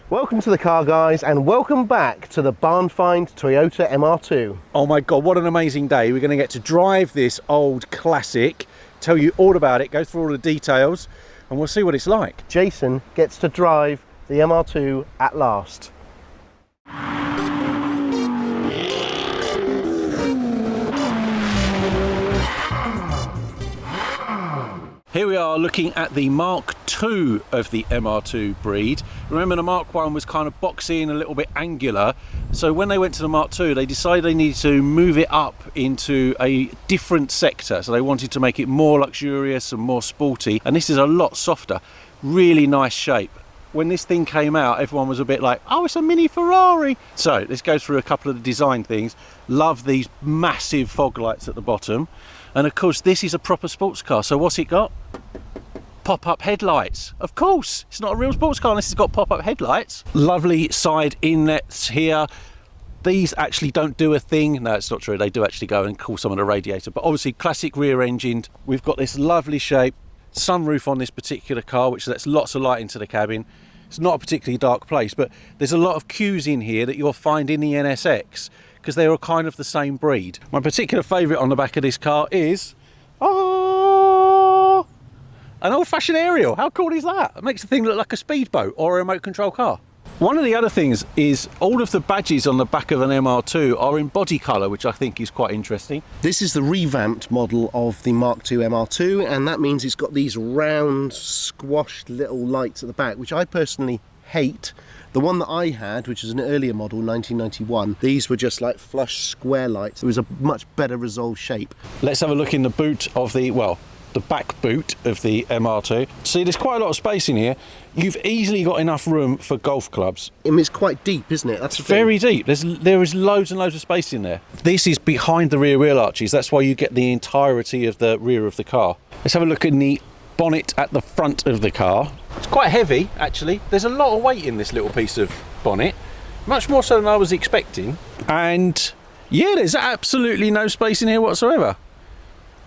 Welcome to the Car Guys and welcome back to the barn find Toyota MR2. Oh my god, what an amazing day. We're going to get to drive this old classic, tell you all about it, go through all the details, and we'll see what it's like. Jason gets to drive the MR2 at last. Here we are looking at the Mark II of the MR2 breed. Remember, the Mark I was kind of boxy and a little bit angular, so when they went to the Mark II they decided they needed to move it up into a different sector. So they wanted to make it more luxurious and more sporty, and this is a lot softer. Really nice shape. When this thing came out, everyone was a bit like, oh, it's a mini Ferrari. So let's go through a couple of the design things. Love these massive fog lights at the bottom. And of course, this is a proper sports car. So what's it got? Pop-up headlights. Of course, it's not a real sports car unless it's got pop-up headlights. Lovely side inlets here. These actually don't do a thing. No, it's not true. They do actually go and cool some of the radiator. But obviously, classic rear-engined. We've got this lovely shape. Sunroof on this particular car, which lets lots of light into the cabin. It's not a particularly dark place, but there's a lot of cues in here that you'll find in the NSX because they are kind of the same breed. My particular favourite on the back of this car is an old-fashioned aerial. How cool is that? It makes the thing look like a speedboat or a remote control car. One of the other things is all of the badges on the back of an MR2 are in body colour, which I think is quite interesting. This is the revamped model of the Mark II MR2, and that means it's got these round, squashed little lights at the back, which I personally hate. The one that I had, which is an earlier model, 1991, these were just like flush square lights. It was a much better resolved shape. Let's have a look in the boot of the, well, the back boot of the MR2. See, there's quite a lot of space in here. You've easily got enough room for golf clubs. I mean, it's quite deep, isn't it? That's very deep. There is loads and loads of space in there. This is behind the rear wheel arches. That's why you get the entirety of the rear of the car. Let's have a look in the bonnet at the front of the car. It's quite heavy, actually. There's a lot of weight in this little piece of bonnet. Much more so than I was expecting. And yeah, there's absolutely no space in here whatsoever.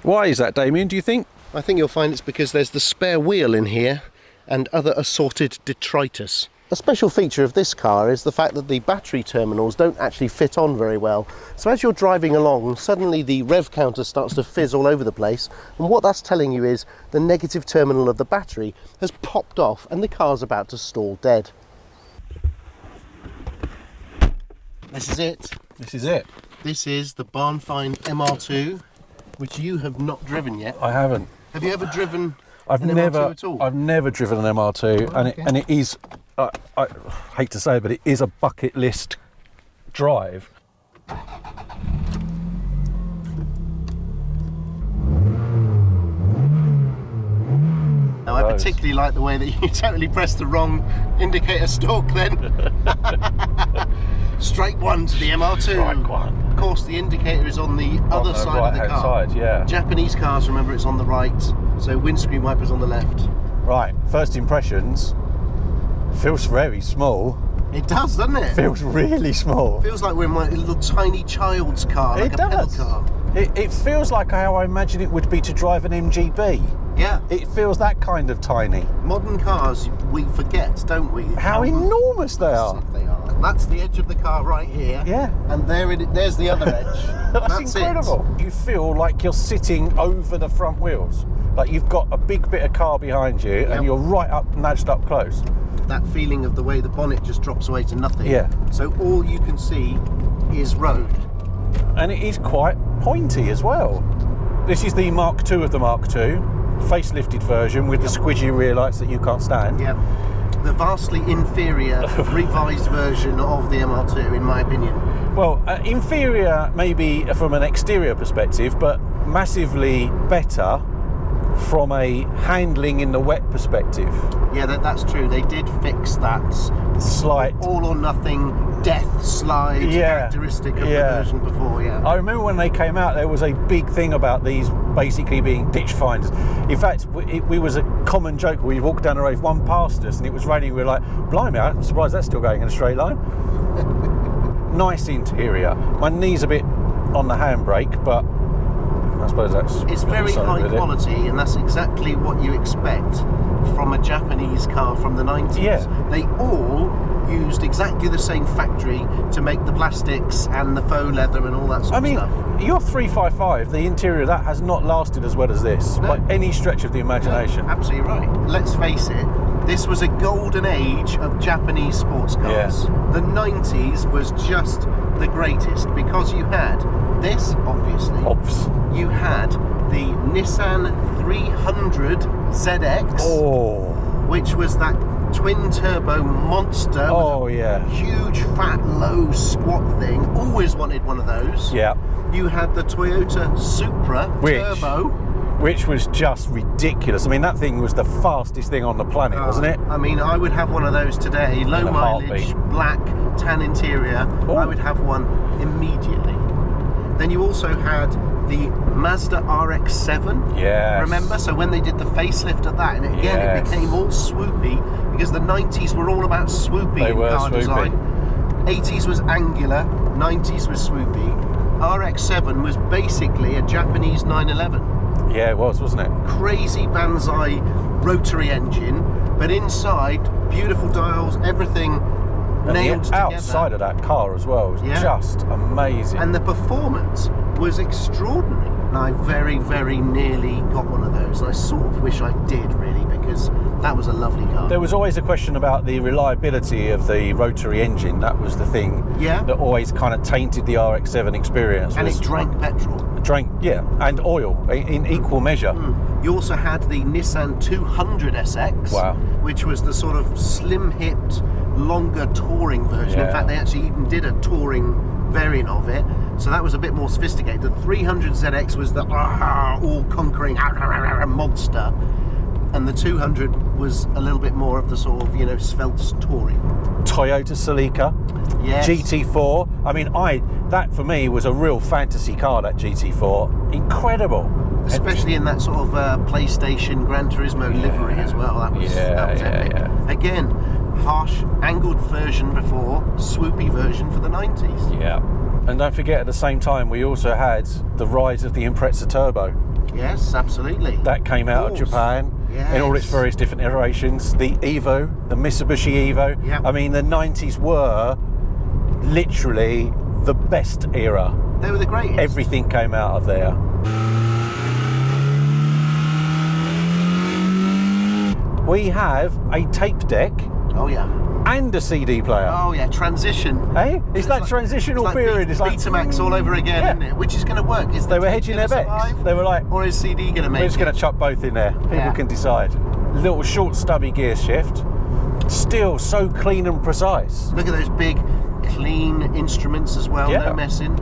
Why is that, Damien, do you think? I think you'll find it's because there's the spare wheel in here and other assorted detritus. A special feature of this car is the fact that the battery terminals don't actually fit on very well. So as you're driving along, suddenly the rev counter starts to fizz all over the place, and what that's telling you is the negative terminal of the battery has popped off and the car's about to stall dead. This is it. This is it. This is the barn find MR2, which you have not driven yet. I haven't. Have you ever driven I've an MR2 at all? I've never driven an MR2, Oh, and it is, I hate to say it, but it is a bucket list drive. Now, I particularly like the way that you totally pressed the wrong indicator stalk then. Straight one to the MR2. Strike one. Of course, the indicator is on the other side of the car. Side, yeah. Japanese cars, remember, it's on the right, so windscreen wipers on the left. Right, first impressions, feels very small. It does, doesn't it? Feels really small. It feels like we're in my little tiny child's car, like a pedal car. It feels like how I imagine it would be to drive an MGB. Yeah. It feels that kind of tiny. Modern cars, we forget, don't we? How enormous they are. They are. That's the edge of the car right here. Yeah. And there's the other edge. That's incredible. You feel like you're sitting over the front wheels. Like you've got a big bit of car behind you, and you're right up, nudged up close. That feeling of the way the bonnet just drops away to nothing. Yeah. So all you can see is road. And it is quite pointy as well. This is the Mark II of the Mark II, facelifted version with the squidgy rear lights that you can't stand. Yeah. The vastly inferior revised version of the MR2, in my opinion. Well, inferior maybe from an exterior perspective, but massively better from a handling in the wet perspective. Yeah, that's true. They did fix that slight all or nothing death slide characteristic of the version before. Yeah, I remember when they came out, there was a big thing about these basically being ditch finders. In fact, we was a common joke where you walked down the road, one passed us and it was raining, we were like, blimey, I'm surprised that's still going in a straight line. Nice interior. My knee's a bit on the handbrake, but I suppose it's very high quality, and that's exactly what you expect from a Japanese car from the 90s. Yeah. They all used exactly the same factory to make the plastics and the faux leather and all that sort of stuff. Your 355, the interior of that has not lasted as well as this, by any stretch of the imagination. No, absolutely right. Let's face it, this was a golden age of Japanese sports cars. Yeah. The 90s was just the greatest because you had this, obviously. You had the Nissan 300 ZX, which was that twin turbo monster. Oh yeah. Huge, fat, low, squat thing. Always wanted one of those. Yeah. You had the Toyota Supra Turbo, which was just ridiculous. I mean, that thing was the fastest thing on the planet, wasn't it? I mean, I would have one of those today. Low mileage, black, tan interior. Ooh. I would have one immediately. Then you also had the Mazda RX-7. Yes. Remember? So when they did the facelift of that, and again, it became all swoopy because the 90s were all about swoopy in car design. 80s was angular, 90s was swoopy. RX-7 was basically a Japanese 911. Yeah, it was, wasn't it? Crazy Banzai rotary engine, but inside, beautiful dials, everything nailed together. Outside of that car as well was just amazing. And the performance was extraordinary. And I very, very nearly got one of those. And I sort of wish I did, really, because that was a lovely car. There was always a question about the reliability of the rotary engine. That was the thing that always kind of tainted the RX-7 experience. And it drank petrol. And oil in equal measure. You also had the Nissan 200 SX, which was the sort of slim-hipped, longer touring version. In fact, they actually even did a touring variant of it. So that was a bit more sophisticated. The 300 ZX was the all-conquering monster. And the 200 was a little bit more of the sort of, you know, svelte touring. Toyota Celica, GT4. I mean, that for me was a real fantasy car, that GT4. Incredible. Especially in that sort of PlayStation Gran Turismo livery as well. That was epic. Again, harsh, angled version before, swoopy version for the 90s. Yeah. And don't forget, at the same time, we also had the rise of the Impreza Turbo. Yes, absolutely. That came out of Japan in all its various different iterations. The Evo, the Mitsubishi Evo. Yep. I mean, the 90s were literally the best era. They were the greatest. Everything came out of there. We have a tape deck. Oh yeah. And a CD player. Oh yeah, transition. Hey, it's that like, transitional period. It's like Betamax all over again, isn't it? Which is going to work? Is they were hedging their bets. They were like, or is CD going to make it? We're just going to chuck both in there. People can decide. Little short, stubby gear shift. Still so clean and precise. Look at those big, clean instruments as well. No messing.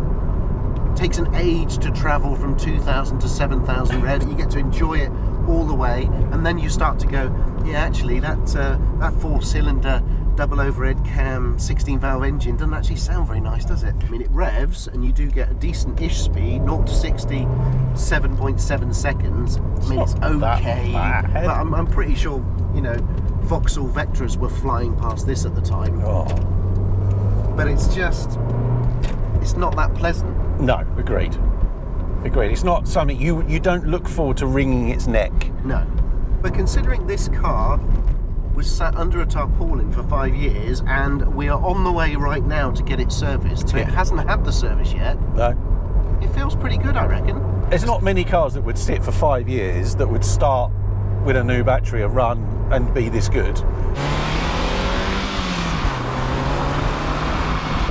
Takes an age to travel from 2,000 to 7,000 rev. You get to enjoy it all the way, and then you start to go, yeah, actually, that 4-cylinder double overhead cam 16-valve engine doesn't actually sound very nice, does it? I mean, it revs, and you do get a decent-ish speed, 0 to 60, 7.7 seconds. I mean, it's okay, but I'm pretty sure, you know, Vauxhall Vectras were flying past this at the time. But it's just, it's not that pleasant. No, agreed. It's not something you don't look forward to wringing its neck. No. But considering this car was sat under a tarpaulin for 5 years, and we are on the way right now to get it serviced, so it hasn't had the service yet. No. It feels pretty good, I reckon. There's not many cars that would sit for 5 years that would start with a new battery, a run, and be this good.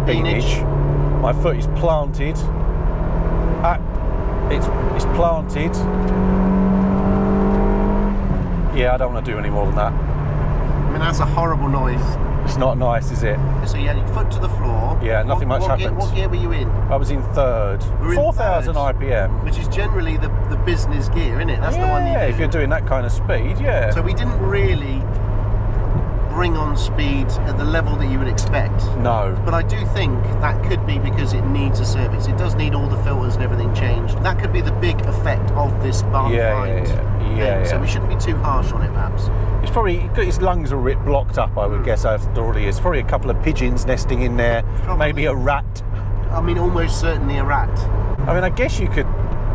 Beanage. My foot is planted. It's planted. Yeah, I don't want to do any more than that. I mean, that's a horrible noise. It's not nice, is it? So you had your foot to the floor. Yeah, nothing much happened. What gear were you in? I was in third. 4,000 RPM. Which is generally the business gear, isn't it? That's the one you do. If you're doing that kind of speed, So we didn't really bring on speed at the level that you would expect. No. But I do think that could be because it needs a service. It does need all the filters and everything changed. That could be the big effect of this barn find. So we shouldn't be too harsh on it, perhaps. It's probably, his lungs are a bit blocked up, I would guess, after all he is. Probably a couple of pigeons nesting in there, maybe a rat. I mean, almost certainly a rat. I mean, I guess you could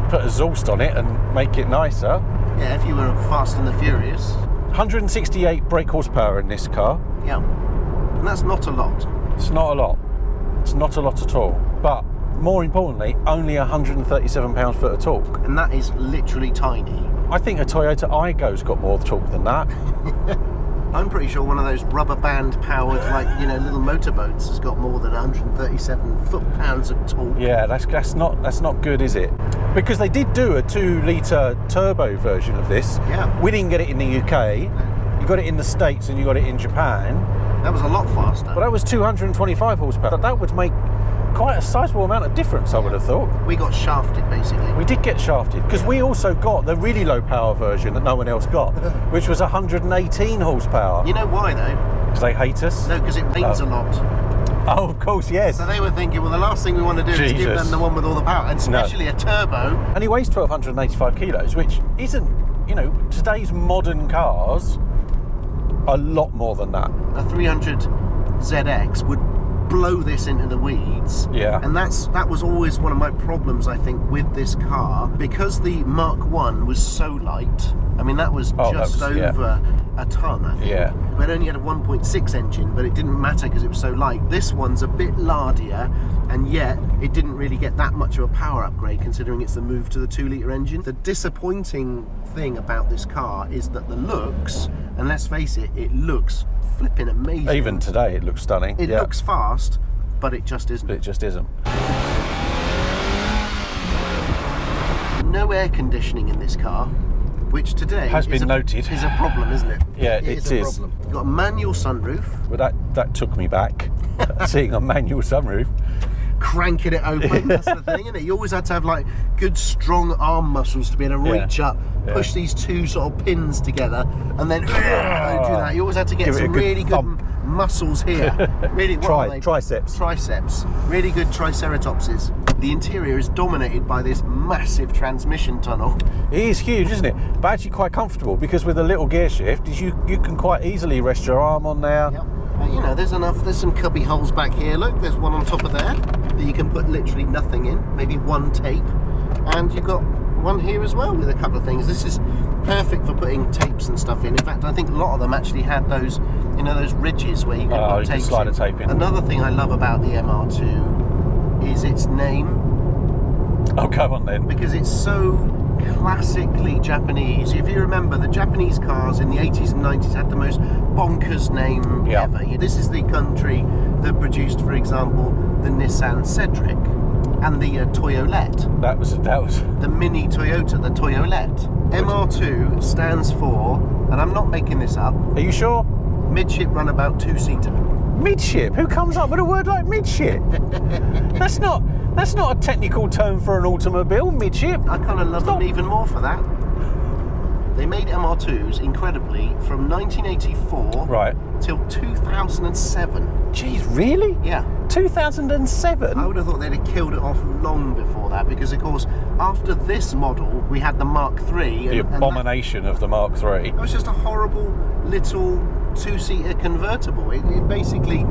put exhaust on it and make it nicer. Yeah, if you were Fast and the Furious. 168 brake horsepower in this car. Yeah. And that's not a lot. It's not a lot. It's not a lot at all. But more importantly, only 137 pounds-foot of torque. And that is literally tiny. I think a Toyota Aygo's got more torque than that. I'm pretty sure one of those rubber band powered, like, you know, little motorboats has got more than 137 foot-pounds of torque. Yeah, that's not good, is it? Because they did do a 2-litre turbo version of this. Yeah. We didn't get it in the UK. You got it in the States and you got it in Japan. That was a lot faster. But that was 225 horsepower. That would make quite a sizable amount of difference, I would have thought. We got shafted, basically. We did get shafted, because we also got the really low power version that no one else got, which was 118 horsepower. You know why, though? Because they hate us? No, because it rains a lot. Oh, of course, yes. So they were thinking, well, the last thing we want to do is give them the one with all the power, and especially a turbo. And he weighs 1,285 kilos, which isn't, you know, today's modern cars, a lot more than that. A 300 ZX would blow this into the weeds. Yeah. And that was always one of my problems, I think, with this car, because the Mark 1 was so light. I mean, that was just over a ton, I think. Yeah. But it only had a 1.6 engine, but it didn't matter because it was so light. This one's a bit lardier, and yet it didn't really get that much of a power upgrade, considering it's the move to the 2-litre engine. The disappointing thing about this car is that the looks, and let's face it, it looks flipping amazing. Even today, it looks stunning. It looks fast, but it just isn't. But it just isn't. No air conditioning in this car, which today has been noted. Is a problem, isn't it? Yeah, it is. A problem. You've got a manual sunroof. Well, that took me back, seeing a manual sunroof. Cranking it open, that's the thing, isn't it? You always had to have like good strong arm muscles to be able to reach up, push these two sort of pins together, and then do that. You always had to get some really good muscles here. Really, triceps. Triceps. Really good triceratopses. The interior is dominated by this massive transmission tunnel. It is huge, isn't it? But actually quite comfortable, because with a little gear shift, you can quite easily rest your arm on there. Yep. But, you know, there's some cubby holes back here. Look, there's one on top of there that you can put literally nothing in, maybe one tape. And you've got one here as well with a couple of things. This is perfect for putting tapes and stuff in. In fact, I think a lot of them actually had those, you know, those ridges where you can put tapes slide a tape in. Another thing I love about the MR2 is its name. Oh, come on then. Because it's so classically Japanese. If you remember, the Japanese cars in the 80s and 90s had the most bonkers name ever. This is the country that produced, for example, the Nissan Cedric and the Toyolette. That was the mini Toyota, the Toyolette. MR2 stands for, and I'm not making this up. Are you sure? Midship Runabout 2-seater. Midship? Who comes up with a word like midship? That's not a technical term for an automobile, midship. I kind of love them even more for that. They made MR2s, incredibly, from 1984 till 2007. Jeez, really? Yeah. 2007? I would have thought they'd have killed it off long before that, because, of course, after this model, we had the Mark III. The abomination of the Mark III. It was just a horrible little 2-seater convertible. It basically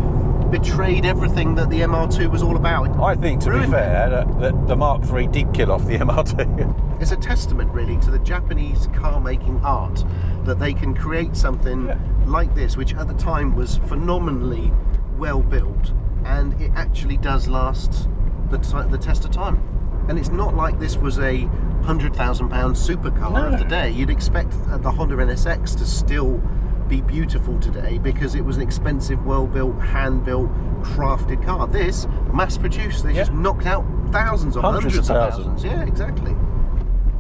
betrayed everything that the MR2 was all about. I think, to be fair, that the Mark III did kill off the MR2. It's a testament, really, to the Japanese car-making art, that they can create something like this, which at the time was phenomenally well built, and it actually does last the test of time. And it's not like this was a £100,000 supercar of the day. You'd expect the Honda NSX to still be beautiful today, because it was an expensive, well-built, hand-built, crafted car. This, mass-produced, they just knocked out thousands of hundreds of thousands. Yeah, exactly.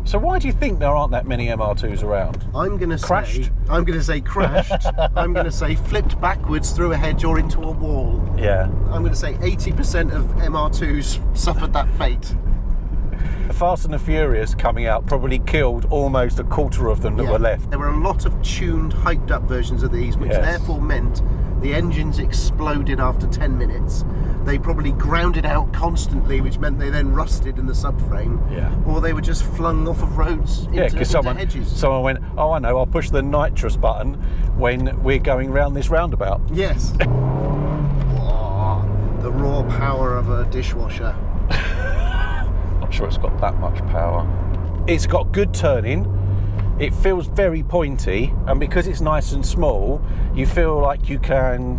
So why do you think there aren't that many MR2s around? I'm going to say crashed. I'm going to say flipped backwards through a hedge or into a wall. Yeah. I'm going to say 80% of MR2s suffered that fate. The Fast and the Furious coming out probably killed almost a quarter of them that were left. There were a lot of tuned, hyped up versions of these, which therefore meant the engines exploded after 10 minutes. They probably ground it out constantly, which meant they then rusted in the subframe. Yeah. Or they were just flung off of roads into hedges. Someone went, oh, I know, I'll push the nitrous button when we're going round this roundabout. Yes. Oh, the raw power of a dishwasher. Not sure it's got that much power. It's got good turning. It feels very pointy, and because it's nice and small, you feel like you can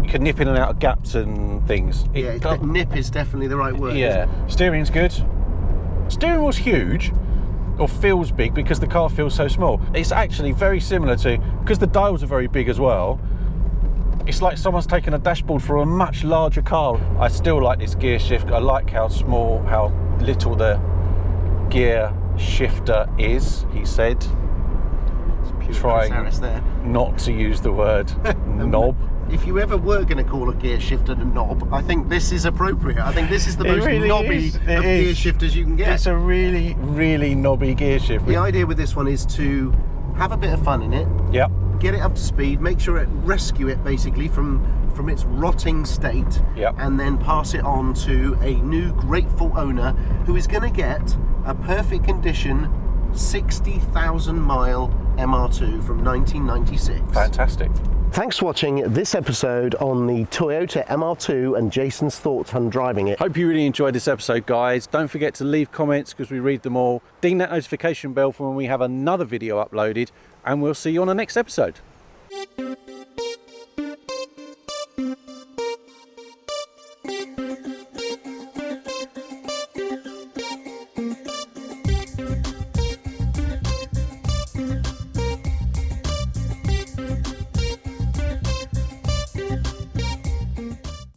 you can nip in and out of gaps and things. Nip is definitely the right word. Yeah, steering's good. Steering wheel's huge, or feels big because the car feels so small. It's actually very similar to, because the dials are very big as well, it's like someone's taken a dashboard for a much larger car. I still like this gear shift. I like how small, how little the gear shifter is, he said. Trying not to use the word knob. If you ever were going to call a gear shifter a knob, I think this is appropriate. I think this is the most knobby of gear shifters you can get. It's a really, really knobby gear shift. The idea with this one is to have a bit of fun in it. Yep. Get it up to speed, make sure rescue it basically from its rotting state, yep, and then pass it on to a new grateful owner who is going to get a perfect condition 60,000 mile MR2 from 1996. Fantastic. Thanks for watching this episode on the Toyota MR2 and Jason's thoughts on driving it. Hope you really enjoyed this episode, guys. Don't forget to leave comments because we read them all. Ding that notification bell for when we have another video uploaded, and we'll see you on the next episode.